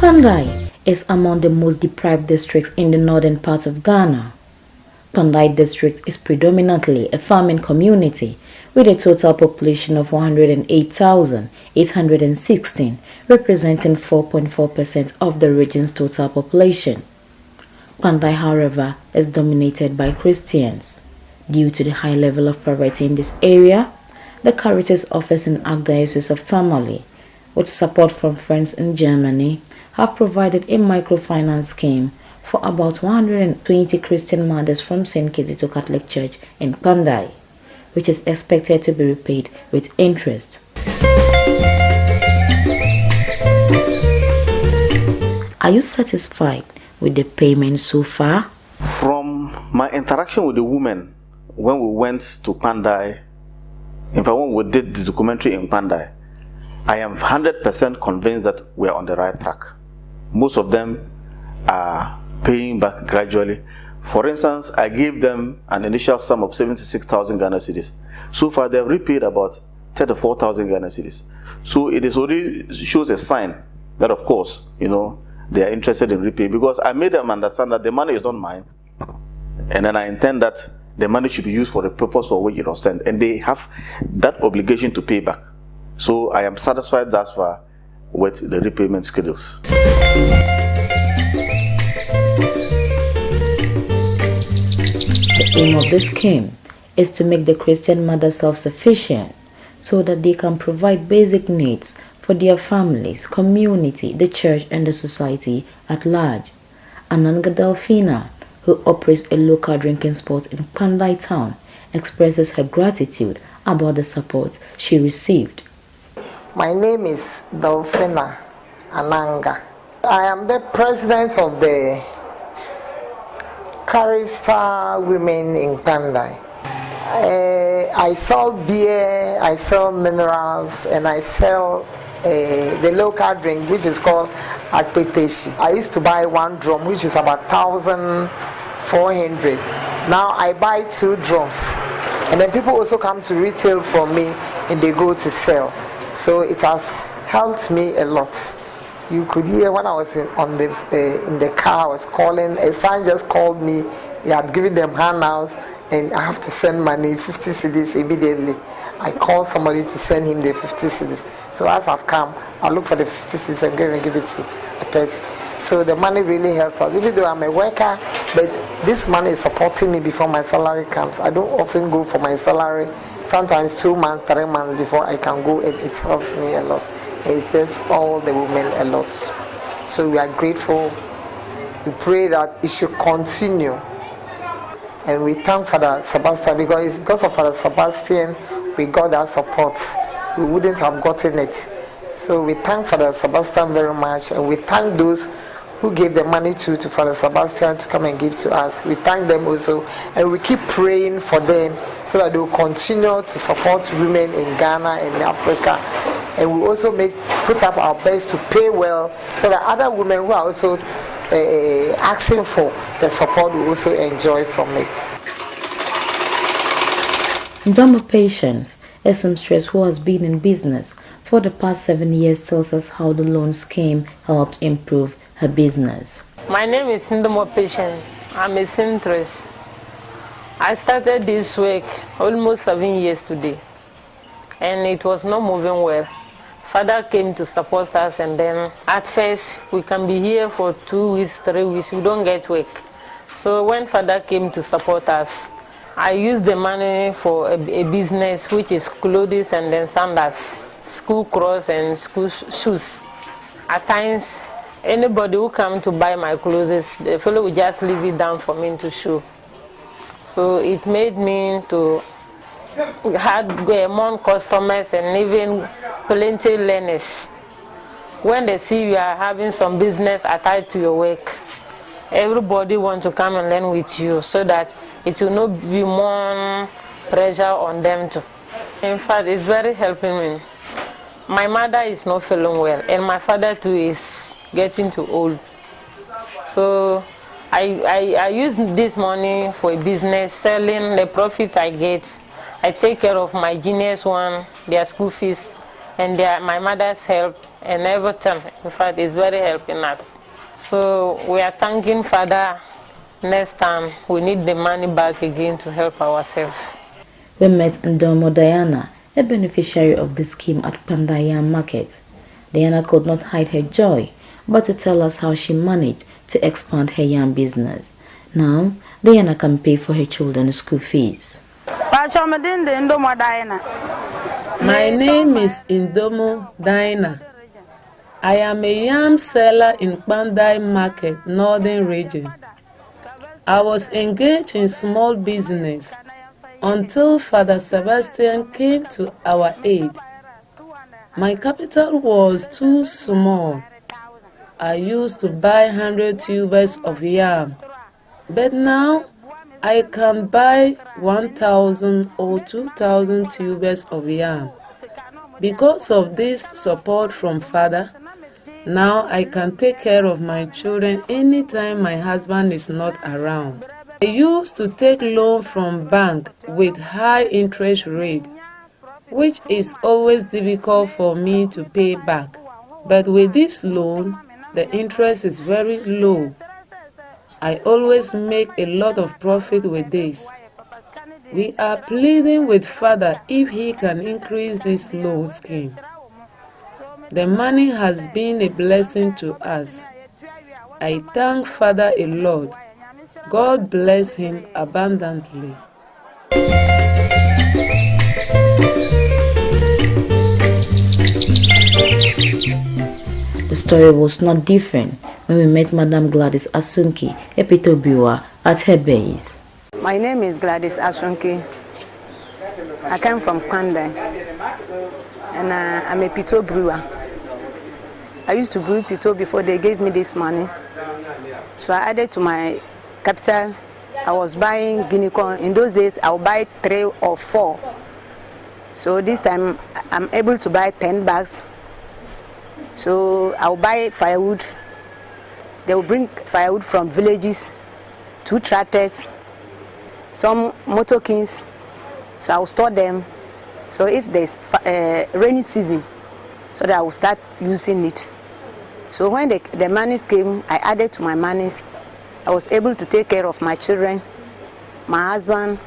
Kpandai is among the most deprived districts in the northern part of Ghana. Kpandai district is predominantly a farming community with a total population of 108,816, representing 4.4% of the region's total population. Kpandai, however, is dominated by Christians. Due to the high level of poverty in this area, the Caritas office in Archdiocese of Tamale, with support from friends in Germany, have provided a microfinance scheme for about 120 Christian mothers from St. Kizito Catholic Church in Kpandai, which is expected to be repaid with interest. Are you satisfied with the payment so far? From my interaction with the women when we went to Kpandai, in fact when we did the documentary in Kpandai, I am 100% convinced that we are on the right track. Most of them are paying back gradually. For instance, I gave them an initial sum of 76,000 Ghana cedis. So far, they have repaid about 34,000 Ghana cedis. So it is already shows a sign that, of course, they are interested in repaying, because I made them understand that the money is not mine, and then I intend that the money should be used for the purpose for which it was sent, and they have that obligation to pay back. So I am satisfied thus far with the repayment schedules. The aim of this scheme is to make the Christian mother self-sufficient so that they can provide basic needs for their families, community, the church, and the society at large. Ananga Delphina, who operates a local drinking spot in Kpandai town, expresses her gratitude about the support she received. My name is Delphina Ananga. I am the president of the Charista Women in Kpandai. I sell beer, I sell minerals, and I sell the local drink, which is called akpeteshi. I used to buy one drum, which is about 1,400. Now I buy 2 drums, and then people also come to retail from me, and they go to sell. So it has helped me a lot. You could hear when I was in the car, I was calling. A son just called me. He had given them handouts, and I have to send money, 50 cedis immediately. I called somebody to send him the 50 cedis. So as I've come, I look for the 50 cedis and go and give it to a person. So the money really helps us. Even though I'm a worker, but this money is supporting me before my salary comes. I don't often go for my salary. Sometimes 2 months, 3 months before I can go, and it helps me a lot. It helps all the women a lot. So we are grateful. We pray that it should continue. And we thank Father Sebastian, because it's because of Father Sebastian we got that support. We wouldn't have gotten it. So we thank Father Sebastian very much, and we thank those who gave the money to Father Sebastian to come and give to us. We thank them also, and we keep praying for them so that they will continue to support women in Ghana and Africa. And we also put up our best to pay well, so that other women who are also asking for the support will also enjoy from it. Dama Patience, a seamstress who has been in business for the past 7 years, tells us how the loan scheme helped improve her business. My name is Dama Patience. I'm a seamstress. I started this work almost 7 years today, and it was not moving well. Father came to support us, and then at first we can be here for 2 weeks, 3 weeks, we don't get work. So when Father came to support us, I used the money for a business, which is clothes and then sandals, school clothes and school shoes. At times, anybody who come to buy my clothes, the fellow will just leave it down for me to show. So it made me to had more customers and even plenty learners. When they see you are having some business attached to your work, everybody want to come and learn with you, so that it will not be more pressure on them too. In fact, it's very helping me. My mother is not feeling well, and my father too is getting too old. So I use this money for a business, selling the profit I get. I take care of my juniors one, their school fees, and my mother's help, and everything. In fact, it's very helping us. So we are thanking Father. Next time, we need the money back again to help ourselves. We met Ndomo Diana, a beneficiary of the scheme at Kpandai Market. Diana could not hide her joy, but to tell us how she managed to expand her yam business. Now, Diana can pay for her children's school fees. My name is Ndomo Diana. I am a yam seller in Kpandai Market, Northern Region. I was engaged in small business until Father Sebastian came to our aid. My capital was too small. I used to buy 100 tubers of yam, but now I can buy 1,000 or 2,000 tubers of yam. Because of this support from Father, now I can take care of my children anytime my husband is not around. I used to take loan from bank with high interest rate, which is always difficult for me to pay back. But with this loan, the interest is very low. I always make a lot of profit with this. We are pleading with Father if he can increase this loan scheme. The money has been a blessing to us. I thank Father a lot. God bless him abundantly. The story was not different when we met Madam Gladys Asunki, a Pito brewer, at her base. My name is Gladys Asunki. I come from Kpandai, and I'm a Pito brewer. I used to brew Pito before they gave me this money. So I added to my capital. I was buying guinea corn. In those days, I would buy 3 or 4. So this time, I'm able to buy 10 bags. So I'll buy firewood. They will bring firewood from villages, 2 tractors, some motorkins. So I'll store them. So if there's rainy season, so that I will start using it. So when the monies came, I added to my monies. I was able to take care of my children, my husband,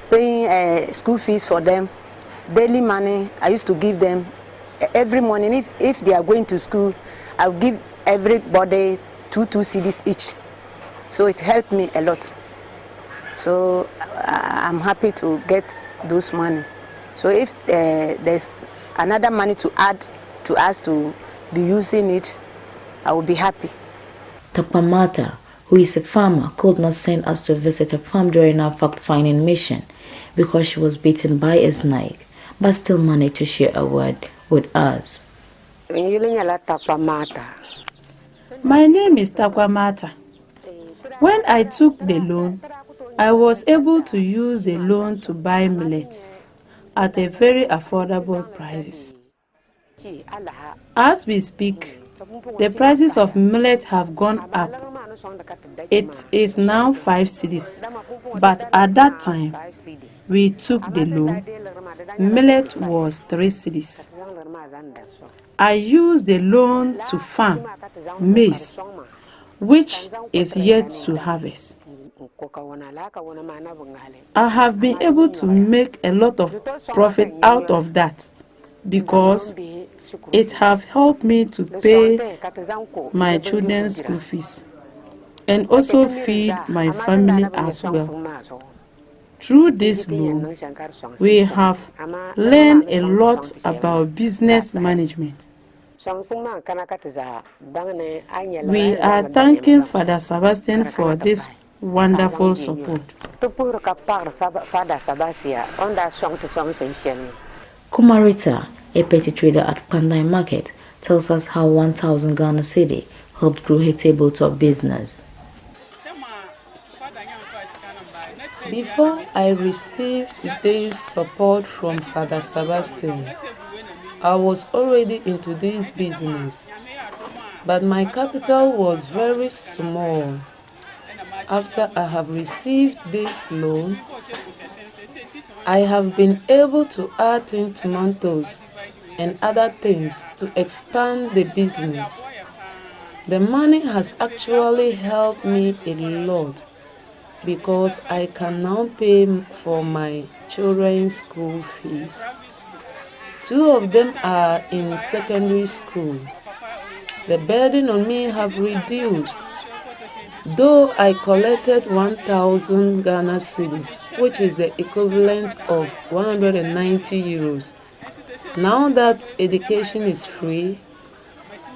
paying school fees for them, daily money. I used to give them every morning. If they are going to school, I'll give everybody 2 cedis each. So it helped me a lot. So I'm happy to get those money. So if there's another money to add to us to be using it, I will be happy. Tapamata, who is a farmer, could not send us to visit her farm during our fact-finding mission because she was bitten by a snake, but still managed to share a word with us. My name is Takwamata. When I took the loan, I was able to use the loan to buy millet at a very affordable prices. As we speak, the prices of millet have gone up. It is now 5 cedis, but at that time we took the loan, millet was 3 cedis. I used the loan to farm maize, which is yet to harvest. I have been able to make a lot of profit out of that because it have helped me to pay my children's school fees and also feed my family as well. Through this loan, we have learned a lot about business management. We are thanking Father Sebastian for this wonderful support. Kumarita, a petty trader at Kpandai Market, tells us how 1,000 Ghana cedi helped grow her tabletop business. Before I received today's support from Father Sebastian, I was already into this business, but my capital was very small. After I have received this loan, I have been able to add in tomatoes, and other things to expand the business. The money has actually helped me a lot because I can now pay for my children's school fees. 2 of them are in secondary school. The burden on me have reduced. Though I collected 1,000 Ghana cedis, which is the equivalent of 190 euros. Now that education is free,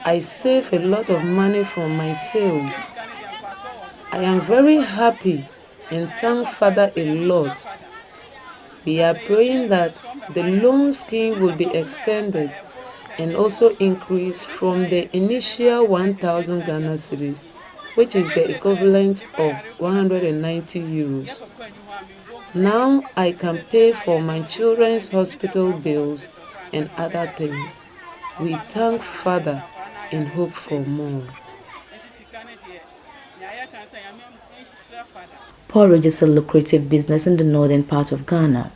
I save a lot of money from my sales. I am very happy and thank Father a lot. We are praying that the loan scheme will be extended and also increase from the initial 1,000 Ghana cedis, which is the equivalent of 190 euros. Now I can pay for my children's hospital bills and other things. We thank Father and hope for more. Porridge is a lucrative business in the northern part of Ghana.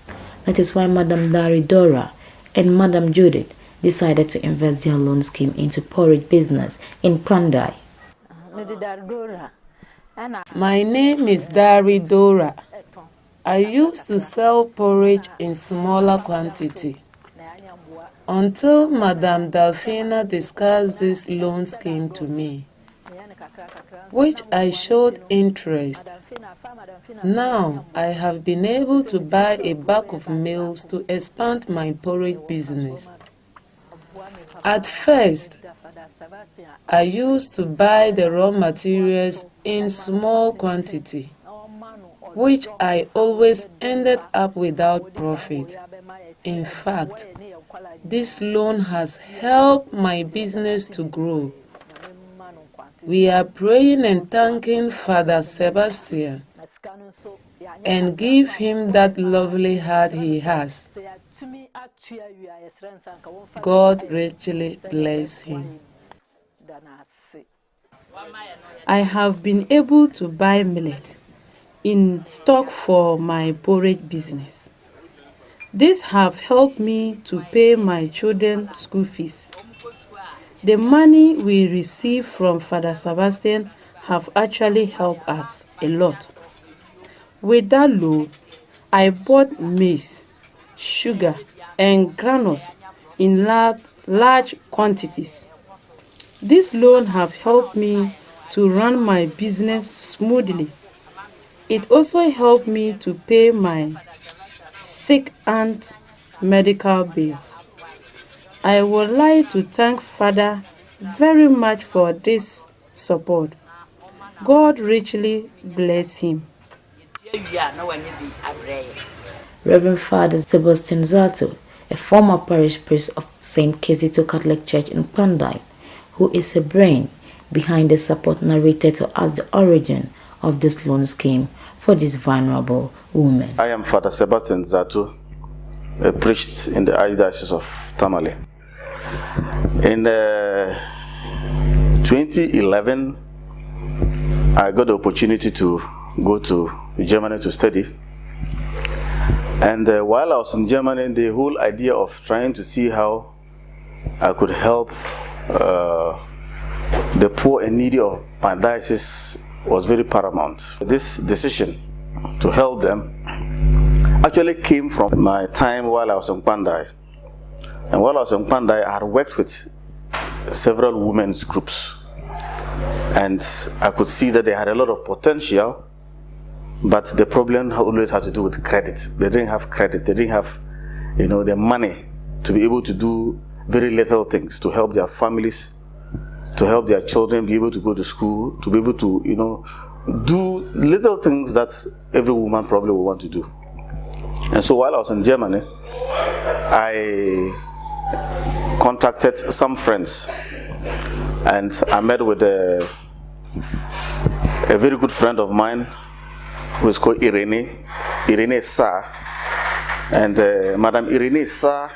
That is why Madam Dari Dora and Madam Judith decided to invest their loan scheme into porridge business in kpandai. My name is Dari Dora. I used to sell porridge in smaller quantity until Madam Delphina discussed this loan scheme to me, which I showed interest. Now I have been able to buy a bag of meals to expand my porridge business. At first, I used to buy the raw materials in small quantity, which I always ended up without profit. In fact, this loan has helped my business to grow. We are praying and thanking Father Sebastian and give him that lovely heart he has. God richly bless him. I have been able to buy millet in stock for my porridge business. This have helped me to pay my children's school fees. The money we receive from Father Sebastian have actually helped us a lot. With that loan, I bought maize, sugar, and granules in large quantities. This loan have helped me to run my business smoothly. It also helped me to pay my sick aunt's medical bills. I would like to thank Father very much for this support. God richly bless him. Reverend Father Sebastian Zato, a former parish priest of St. Kizito Catholic Church in kpandai, who is a brain behind the support, narrated to us the origin of this loan scheme for these vulnerable women. I am Father Sebastian Zato, a priest in the Archdiocese of Tamale. In 2011, I got the opportunity to go to Germany to study. And while I was in Germany, the whole idea of trying to see how I could help the poor and needy of my diocese was very paramount. This decision to help them actually came from my time while I was in kpandai. And while I was in kpandai, I had worked with several women's groups. And I could see that they had a lot of potential, but the problem always had to do with credit. They didn't have credit. They didn't have, the money to be able to do very little things to help their families, to help their children be able to go to school, to be able to, do little things that every woman probably would want to do. And so while I was in Germany, I contacted some friends, and I met with a very good friend of mine who is called Irene Sa. And Madam Irene Sa,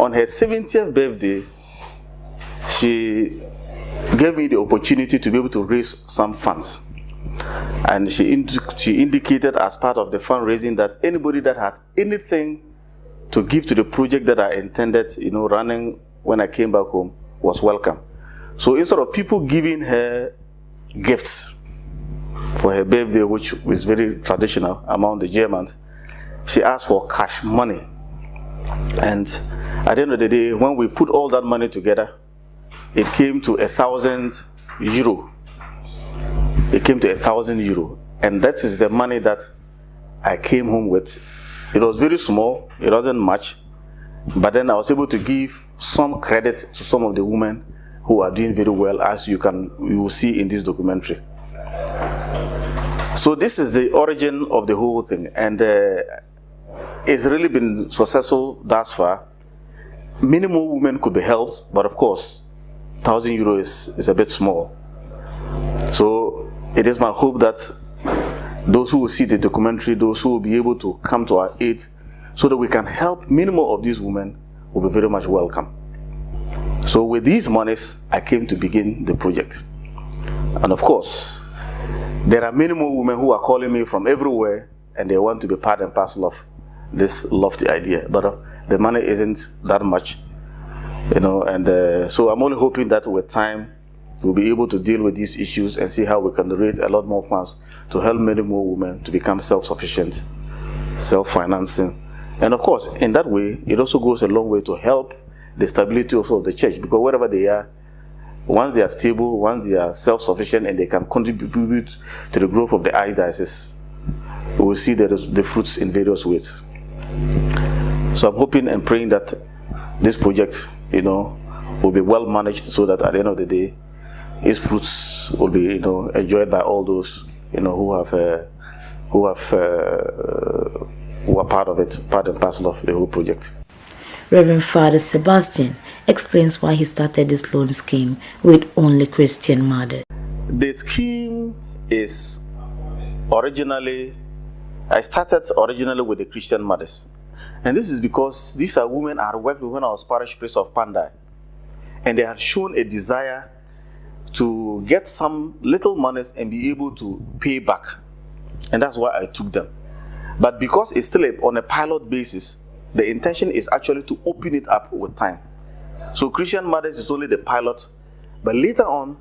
on her 70th birthday, she gave me the opportunity to be able to raise some funds. And she indicated as part of the fundraising that anybody that had anything to give to the project that I intended, running when I came back home was welcome. So instead of people giving her gifts for her birthday, which was very traditional among the Germans, she asked for cash money. And at the end of the day, when we put all that money together, it came to 1,000 euro. It came to 1,000 euro. And that is the money that I came home with. It was very small, it wasn't much, but then I was able to give some credit to some of the women who are doing very well, as you will see in this documentary. So this is the origin of the whole thing, and it's really been successful thus far. Many more women could be helped, but of course, 1,000 euros is a bit small. So it is my hope that those who will see the documentary, those who will be able to come to our aid so that we can help many more of these women will be very much welcome. So with these monies, I came to begin the project. And of course, there are many more women who are calling me from everywhere and they want to be part and parcel of this lofty idea. But the money isn't that much, and so I'm only hoping that with time, we'll be able to deal with these issues and see how we can raise a lot more funds to help many more women to become self-sufficient, self-financing. And of course, in that way, it also goes a long way to help the stability also of the church, because wherever they are, once they are stable, once they are self-sufficient and they can contribute to the growth of the archdiocese, we will see the fruits in various ways. So I'm hoping and praying that this project, will be well managed so that at the end of the day, its fruits will be, enjoyed by all those, who are part of it, part and parcel of the whole project. Reverend Father Sebastian explains why he started this loan scheme with only Christian mothers. The scheme is I started originally with the Christian mothers. And this is because these are women I had worked with when I was parish priest of Kpandai. And they had shown a desire to get some little monies and be able to pay back. And that's why I took them. But because it's still on a pilot basis, the intention is actually to open it up with time. So Christian mothers is only the pilot, but later on,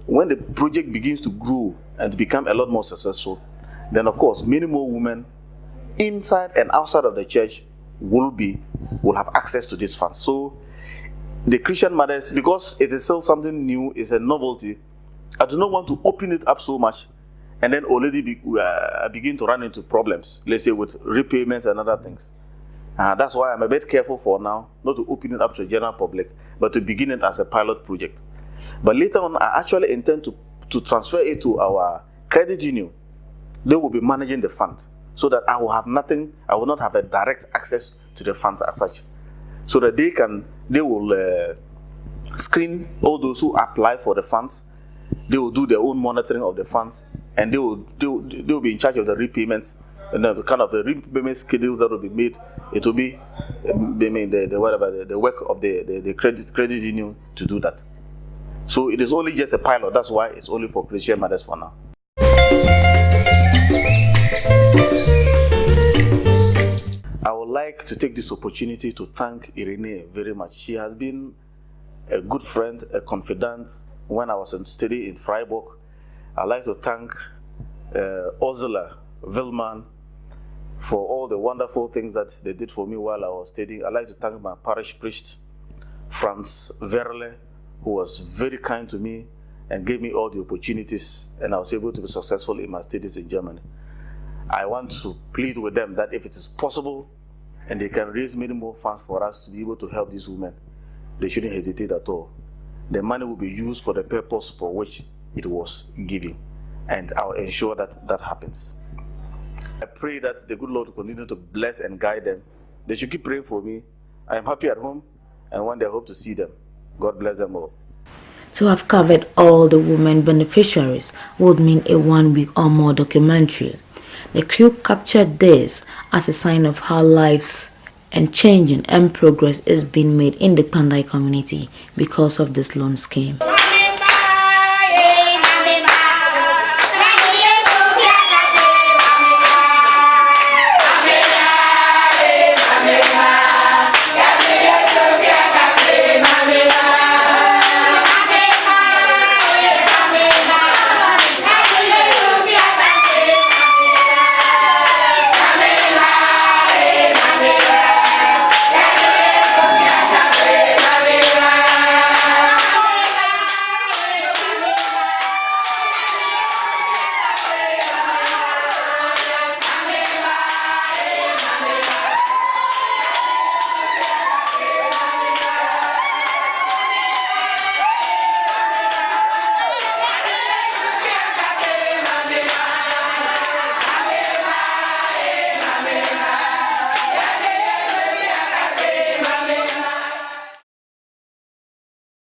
when the project begins to grow and to become a lot more successful, then of course, many more women inside and outside of the church will have access to these funds. So the Christian mothers, because it is still something new, it's a novelty, I do not want to open it up so much and then already begin to run into problems, let's say with repayments and other things. That's why I'm a bit careful for now, not to open it up to the general public, but to begin it as a pilot project. But later on, I actually intend to transfer it to our credit union. They will be managing the fund, so that I will not have a direct access to the funds as such. So that they will screen all those who apply for the funds. They will do their own monitoring of the funds, and they will be in charge of the repayments and the kind of the repayment schedules that will be made. It will be the work of the credit union to do that. So it is only just a pilot. That's why it's only for Christian mothers for now. I would like to take this opportunity to thank Irene very much. She has been a good friend, a confidant when I was studying in Freiburg. I'd like to thank Ursula Willman for all the wonderful things that they did for me while I was studying. I'd like to thank my parish priest, Franz Verle, who was very kind to me and gave me all the opportunities, and I was able to be successful in my studies in Germany. I want to plead with them that if it is possible and they can raise many more funds for us to be able to help these women, they shouldn't hesitate at all. The money will be used for the purpose for which it was given, and I'll ensure that that happens. I pray that the good Lord will continue to bless and guide them. They should keep praying for me. I am happy at home, and one day I hope to see them. God bless them all. To have covered all the women beneficiaries would mean a 1 week or more documentary. The crew captured this as a sign of how lives and changing and progress is being made in the Kpandai community because of this loan scheme.